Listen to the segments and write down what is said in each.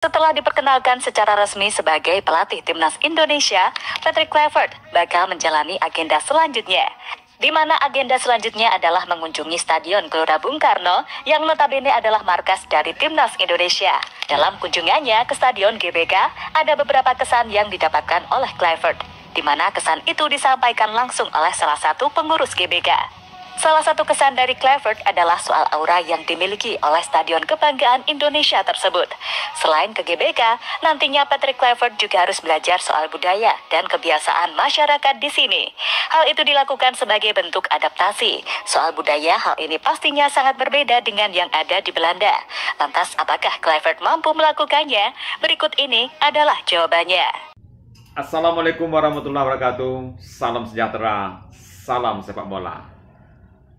Setelah diperkenalkan secara resmi sebagai pelatih timnas Indonesia, Patrick Kluivert bakal menjalani agenda selanjutnya, di mana agenda selanjutnya adalah mengunjungi Stadion Gelora Bung Karno yang notabene adalah markas dari timnas Indonesia. Dalam kunjungannya ke Stadion GBK, ada beberapa kesan yang didapatkan oleh Kluivert, di mana kesan itu disampaikan langsung oleh salah satu pengurus GBK. Salah satu kesan dari Kluivert adalah soal aura yang dimiliki oleh Stadion Kebanggaan Indonesia tersebut. Selain ke GBK, nantinya Patrick Kluivert juga harus belajar soal budaya dan kebiasaan masyarakat di sini. Hal itu dilakukan sebagai bentuk adaptasi. Soal budaya, hal ini pastinya sangat berbeda dengan yang ada di Belanda. Lantas, apakah Kluivert mampu melakukannya? Berikut ini adalah jawabannya. Assalamualaikum warahmatullahi wabarakatuh. Salam sejahtera, salam sepak bola.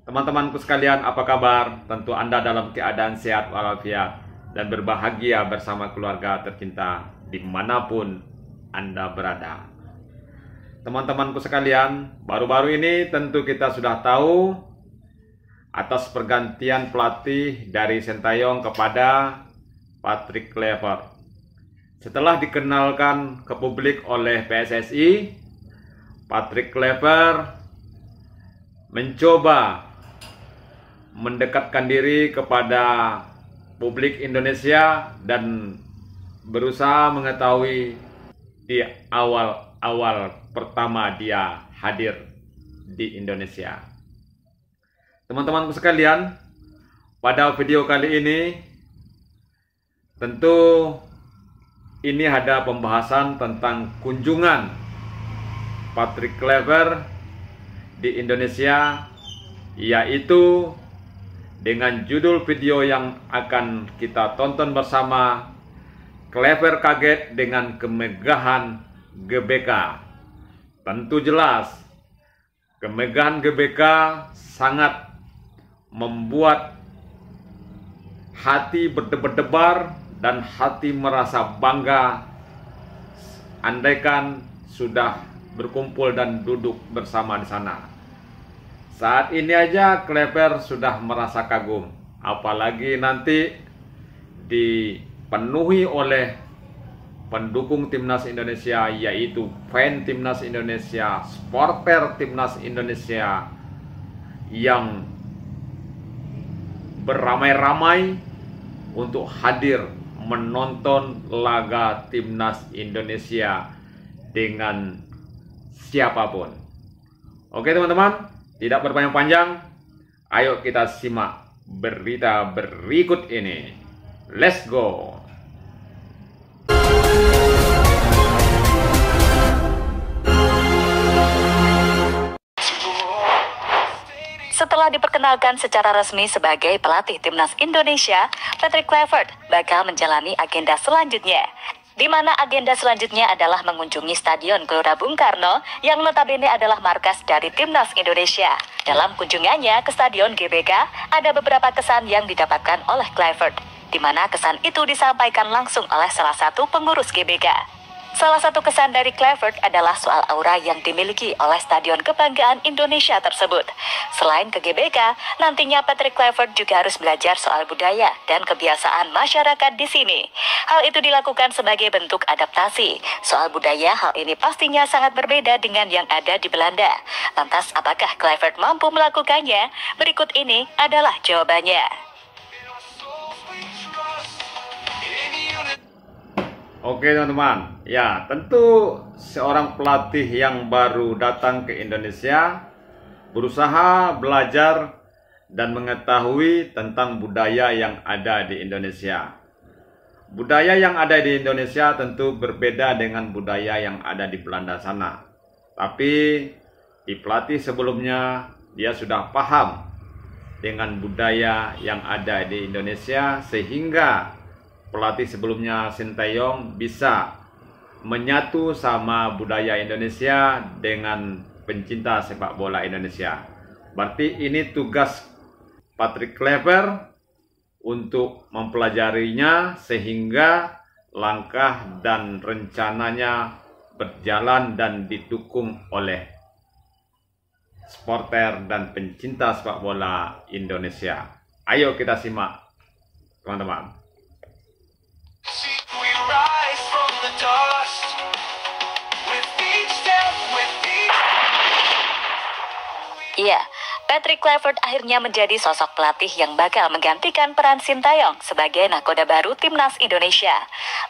Teman-temanku sekalian, apa kabar? Tentu Anda dalam keadaan sehat walafiat dan berbahagia bersama keluarga tercinta dimanapun Anda berada. Teman-temanku sekalian, baru-baru ini tentu kita sudah tahu atas pergantian pelatih dari Sintayong kepada Patrick Kluivert. Setelah dikenalkan ke publik oleh PSSI, Patrick Kluivert mencoba mendekatkan diri kepada publik Indonesia dan berusaha mengetahui di awal pertama dia hadir di Indonesia. Teman-temanku sekalian, pada video kali ini tentu ini ada pembahasan tentang kunjungan Patrick Kluivert di Indonesia, yaitu dengan judul video yang akan kita tonton bersama, Kluivert kaget dengan kemegahan GBK. Tentu jelas, kemegahan GBK sangat membuat hati berdebar-debar dan hati merasa bangga andaikan sudah berkumpul dan duduk bersama di sana. Saat ini aja Kluivert sudah merasa kagum, apalagi nanti dipenuhi oleh pendukung timnas Indonesia, yaitu fan timnas Indonesia, supporter timnas Indonesia yang beramai-ramai untuk hadir menonton laga timnas Indonesia dengan siapapun. Oke teman-teman, tidak berpanjang-panjang, ayo kita simak berita berikut ini. Let's go! Setelah diperkenalkan secara resmi sebagai pelatih timnas Indonesia, Patrick Kluivert bakal menjalani agenda selanjutnya, di mana agenda selanjutnya adalah mengunjungi Stadion Gelora Bung Karno yang notabene adalah markas dari timnas Indonesia. Dalam kunjungannya ke Stadion GBK, ada beberapa kesan yang didapatkan oleh Kluivert, di mana kesan itu disampaikan langsung oleh salah satu pengurus GBK. Salah satu kesan dari Kluivert adalah soal aura yang dimiliki oleh Stadion Kebanggaan Indonesia tersebut. Selain ke GBK, nantinya Patrick Kluivert juga harus belajar soal budaya dan kebiasaan masyarakat di sini. Hal itu dilakukan sebagai bentuk adaptasi. Soal budaya, hal ini pastinya sangat berbeda dengan yang ada di Belanda. Lantas, apakah Kluivert mampu melakukannya? Berikut ini adalah jawabannya. Oke teman-teman, ya tentu seorang pelatih yang baru datang ke Indonesia berusaha belajar dan mengetahui tentang budaya yang ada di Indonesia. Budaya yang ada di Indonesia tentu berbeda dengan budaya yang ada di Belanda sana. Tapi di pelatih sebelumnya dia sudah paham dengan budaya yang ada di Indonesia, sehingga pelatih sebelumnya Sintayong bisa menyatu sama budaya Indonesia dengan pencinta sepak bola Indonesia. Berarti ini tugas Patrick Kluivert untuk mempelajarinya sehingga langkah dan rencananya berjalan dan didukung oleh supporter dan pencinta sepak bola Indonesia. Ayo kita simak teman-teman. Patrick Kluivert akhirnya menjadi sosok pelatih yang bakal menggantikan peran Sintayong sebagai nakoda baru timnas Indonesia.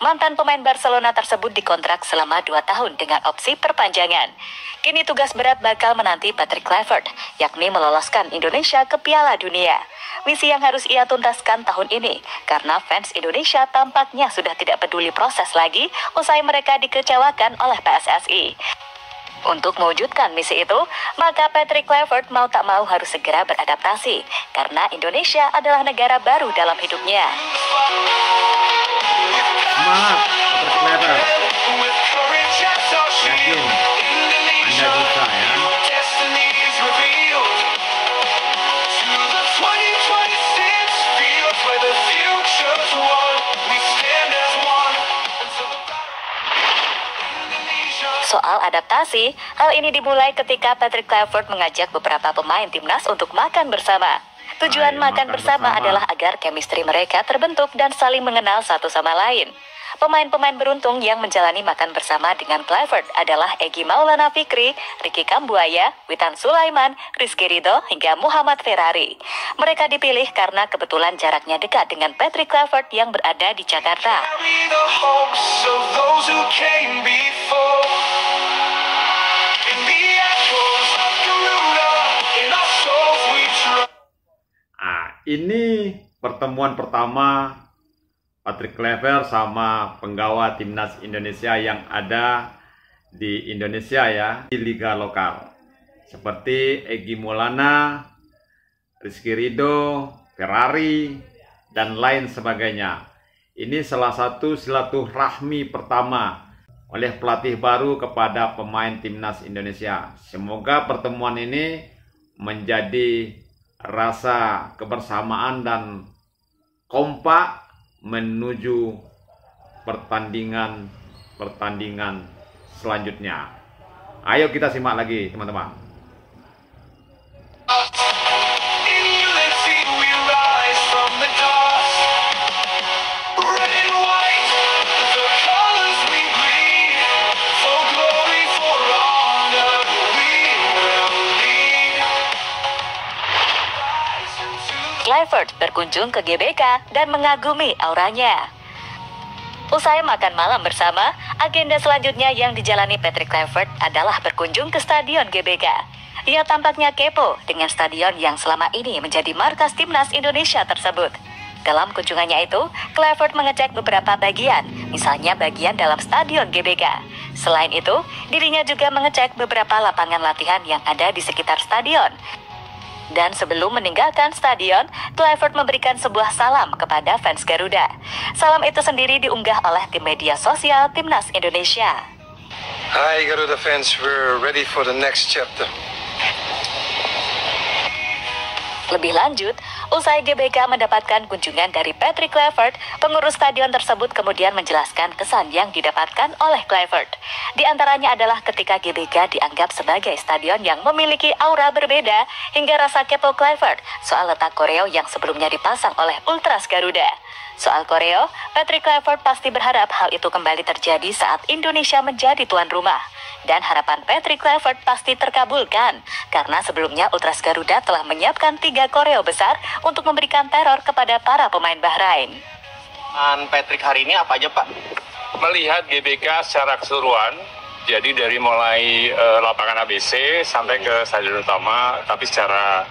Mantan pemain Barcelona tersebut dikontrak selama 2 tahun dengan opsi perpanjangan. Kini tugas berat bakal menanti Patrick Kluivert, yakni meloloskan Indonesia ke Piala Dunia. Misi yang harus ia tuntaskan tahun ini, karena fans Indonesia tampaknya sudah tidak peduli proses lagi usai mereka dikecewakan oleh PSSI. Untuk mewujudkan misi itu, maka Patrick Kluivert mau tak mau harus segera beradaptasi, karena Indonesia adalah negara baru dalam hidupnya. Semangat, Patrick Kluivert. Yakin, Anda bisa ya. Soal adaptasi, hal ini dimulai ketika Patrick Kluivert mengajak beberapa pemain timnas untuk makan bersama. Tujuan makan bersama adalah agar chemistry mereka terbentuk dan saling mengenal satu sama lain. Pemain-pemain beruntung yang menjalani makan bersama dengan Kluivert adalah Egy Maulana Fikri, Ricky Kambuaya, Witan Sulaiman, Rizky Ridho, hingga Muhammad Ferrari. Mereka dipilih karena kebetulan jaraknya dekat dengan Patrick Kluivert yang berada di Jakarta. Ini pertemuan pertama Patrick Kluivert sama penggawa timnas Indonesia yang ada di Indonesia ya, di liga lokal. Seperti Egy Maulana, Rizky Ridho, Ferrari, dan lain sebagainya. Ini salah satu silaturahmi pertama oleh pelatih baru kepada pemain timnas Indonesia. Semoga pertemuan ini menjadi rasa kebersamaan dan kompak menuju pertandingan selanjutnya. Ayo kita simak lagi teman-teman. Kluivert berkunjung ke GBK dan mengagumi auranya. Usai makan malam bersama, agenda selanjutnya yang dijalani Patrick Kluivert adalah berkunjung ke Stadion GBK. Ia tampaknya kepo dengan stadion yang selama ini menjadi markas timnas Indonesia tersebut. Dalam kunjungannya itu, Kluivert mengecek beberapa bagian, misalnya bagian dalam Stadion GBK. Selain itu, dirinya juga mengecek beberapa lapangan latihan yang ada di sekitar stadion. Dan sebelum meninggalkan stadion, Kluivert memberikan sebuah salam kepada fans Garuda. Salam itu sendiri diunggah oleh tim media sosial Timnas Indonesia. Hi Garuda fans, we're ready for the next chapter. Lebih lanjut, usai GBK mendapatkan kunjungan dari Patrick Kluivert, pengurus stadion tersebut kemudian menjelaskan kesan yang didapatkan oleh Kluivert. Di antaranya adalah ketika GBK dianggap sebagai stadion yang memiliki aura berbeda hingga rasa kepo Kluivert soal letak koreo yang sebelumnya dipasang oleh Ultras Garuda. Soal koreo, Patrick Kluivert pasti berharap hal itu kembali terjadi saat Indonesia menjadi tuan rumah. Dan harapan Patrick Kluivert pasti terkabulkan, karena sebelumnya Ultras Garuda telah menyiapkan 3 koreo besar untuk memberikan teror kepada para pemain Bahrain. Patrick hari ini apa aja Pak? Melihat GBK secara keseluruhan, jadi dari mulai lapangan ABC sampai ke stadion utama, tapi secara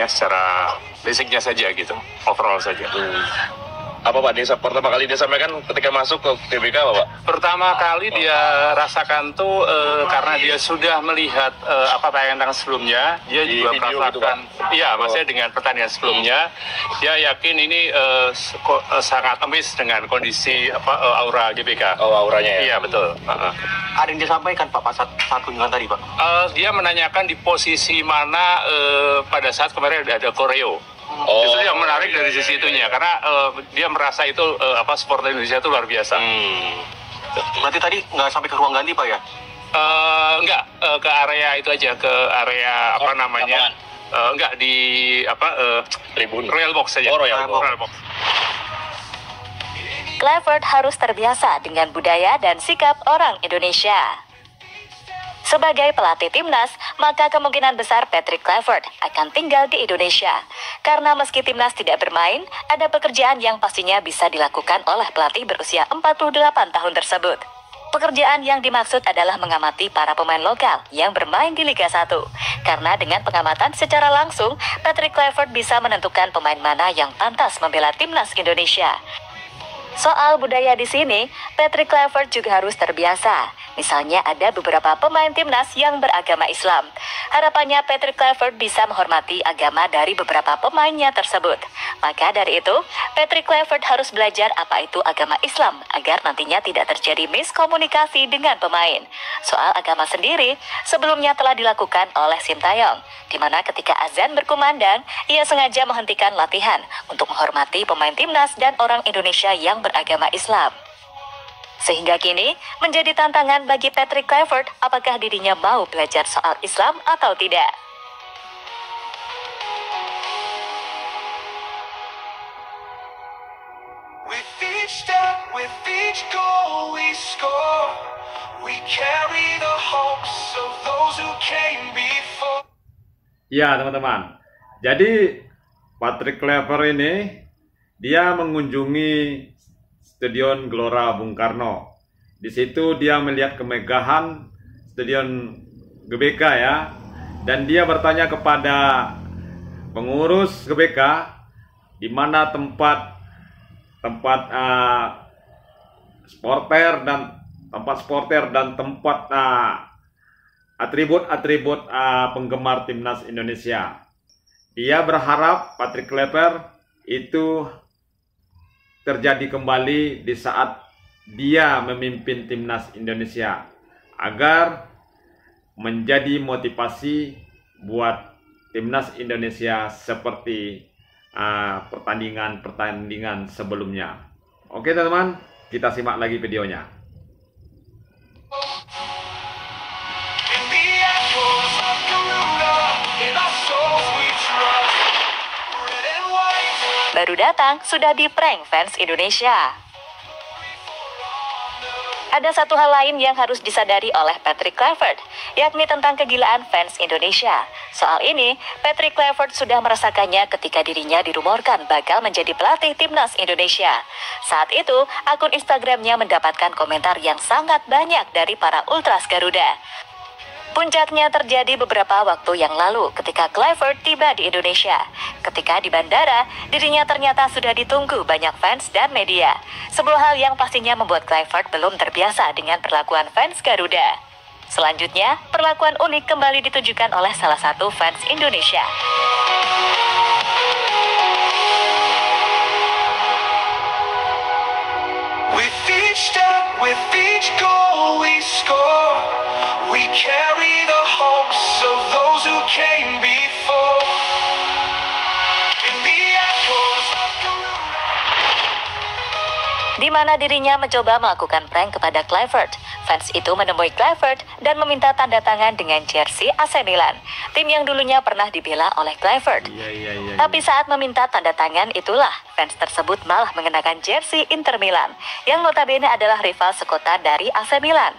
secara basicnya saja gitu, overall saja. Apa Pak, pertama kali dia sampaikan ketika masuk ke GBK apa Pak? Pertama kali dia rasakan tuh karena dia sudah melihat tayangan sebelumnya, dia Di juga video merasakan, gitu, iya maksudnya dengan pertandingan sebelumnya, dia yakin ini sangat temis dengan kondisi aura GBK. Oh, auranya ya? Iya betul. Ada yang disampaikan Pak saat kunjungan tadi Pak? Dia menanyakan di posisi mana pada saat kemarin ada koreo. Oh, itu yang menarik dari sisi itunya, karena dia merasa itu supporter Indonesia itu luar biasa. Berarti tadi nggak sampai ke ruang ganti Pak ya? Enggak, ke area itu aja, ke area enggak di tribun. Royal Box saja. Oh, Royal Box. Kluivert harus terbiasa dengan budaya dan sikap orang Indonesia. Sebagai pelatih timnas, maka kemungkinan besar Patrick Kluivert akan tinggal di Indonesia. Karena meski timnas tidak bermain, ada pekerjaan yang pastinya bisa dilakukan oleh pelatih berusia 48 tahun tersebut. Pekerjaan yang dimaksud adalah mengamati para pemain lokal yang bermain di Liga 1. Karena dengan pengamatan secara langsung, Patrick Kluivert bisa menentukan pemain mana yang pantas membela timnas Indonesia. Soal budaya di sini, Patrick Kluivert juga harus terbiasa. Misalnya ada beberapa pemain timnas yang beragama Islam. Harapannya Patrick Kluivert bisa menghormati agama dari beberapa pemainnya tersebut. Maka dari itu, Patrick Kluivert harus belajar apa itu agama Islam agar nantinya tidak terjadi miskomunikasi dengan pemain. Soal agama sendiri, sebelumnya telah dilakukan oleh Sintayong, di mana ketika azan berkumandang, ia sengaja menghentikan latihan untuk menghormati pemain timnas dan orang Indonesia yang beragama Islam. Sehingga kini menjadi tantangan bagi Patrick Kluivert apakah dirinya mau belajar soal Islam atau tidak. With each step, with each goal we score, we carry the hopes of those who came before. Ya teman-teman, jadi Patrick Kluivert ini dia mengunjungi Stadion Gelora Bung Karno. Di situ dia melihat kemegahan Stadion GBK ya, dan dia bertanya kepada pengurus GBK di mana tempat supporter dan tempat atribut-atribut penggemar timnas Indonesia. Dia berharap Patrick Kluivert itu terjadi kembali di saat dia memimpin timnas Indonesia agar menjadi motivasi buat timnas Indonesia seperti pertandingan-pertandingan sebelumnya. Oke teman-teman, kita simak lagi videonya. Baru datang, sudah di-prank fans Indonesia. Ada satu hal lain yang harus disadari oleh Patrick Kluivert, yakni tentang kegilaan fans Indonesia. Soal ini, Patrick Kluivert sudah merasakannya ketika dirinya dirumorkan bakal menjadi pelatih timnas Indonesia. Saat itu, akun Instagramnya mendapatkan komentar yang sangat banyak dari para Ultras Garuda. Puncaknya terjadi beberapa waktu yang lalu ketika Kluivert tiba di Indonesia. Ketika di bandara, dirinya ternyata sudah ditunggu banyak fans dan media. Sebuah hal yang pastinya membuat Kluivert belum terbiasa dengan perlakuan fans Garuda. Selanjutnya, perlakuan unik kembali ditunjukkan oleh salah satu fans Indonesia. With each step, with each goal we score, we carry the hopes of those who came before. In the echoes of Di mana dirinya mencoba melakukan prank kepada Kluivert. Fans itu menemui Kluivert dan meminta tanda tangan dengan jersey AC Milan, tim yang dulunya pernah dibela oleh Kluivert. Tapi saat meminta tanda tangan itulah, fans tersebut malah mengenakan jersey Inter Milan, yang notabene adalah rival sekota dari AC Milan.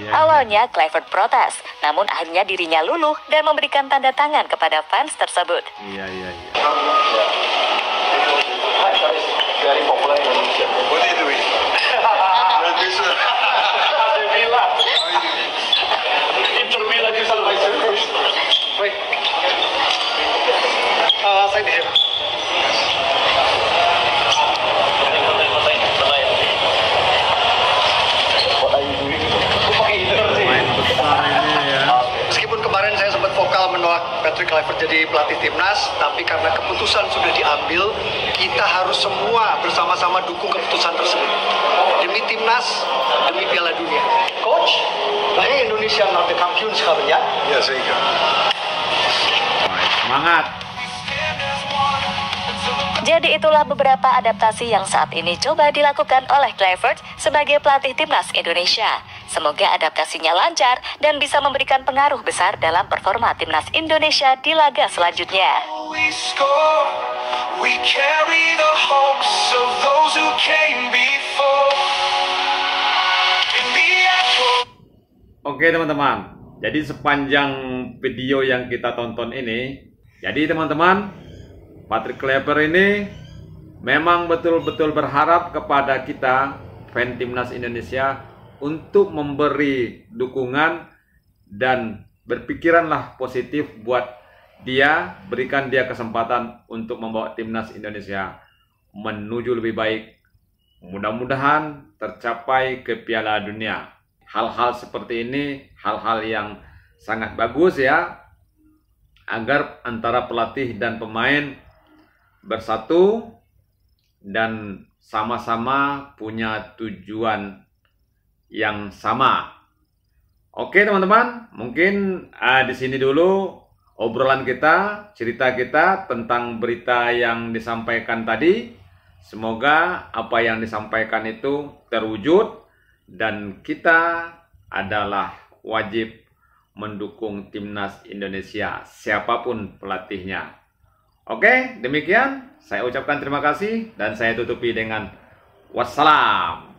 Awalnya Kluivert protes, namun akhirnya dirinya luluh dan memberikan tanda tangan kepada fans tersebut. Very popular in Indonesia. What are you doing? Inter Milan is my first. Wait. Saya di sini. What are you doing? Meskipun kemarin saya sempat vokal menolak Patrick Kluivert jadi pelatih timnas, tapi karena keputusan sudah diambil, kita harus semua bersama-sama dukung keputusan tersebut. Demi timnas, demi Piala Dunia. Coach, ini Indonesia not the champion sekarang ya? Ya, sehingga. Semangat. Jadi itulah beberapa adaptasi yang saat ini coba dilakukan oleh Kluivert sebagai pelatih timnas Indonesia. Semoga adaptasinya lancar dan bisa memberikan pengaruh besar dalam performa timnas Indonesia di laga selanjutnya. Oke teman-teman, Jadi sepanjang video yang kita tonton ini, jadi teman-teman, Patrick Kluivert ini memang betul-betul berharap kepada kita fan timnas Indonesia untuk memberi dukungan dan berpikiranlah positif buat dia, berikan dia kesempatan untuk membawa timnas Indonesia menuju lebih baik. Mudah-mudahan tercapai ke Piala Dunia. Hal-hal seperti ini, hal-hal yang sangat bagus ya, agar antara pelatih dan pemain bersatu dan sama-sama punya tujuan yang sama. Oke teman-teman, mungkin di sini dulu obrolan kita, cerita kita tentang berita yang disampaikan tadi. Semoga apa yang disampaikan itu terwujud dan kita adalah wajib mendukung timnas Indonesia, siapapun pelatihnya. Oke, demikian saya ucapkan terima kasih dan saya tutupi dengan wassalam.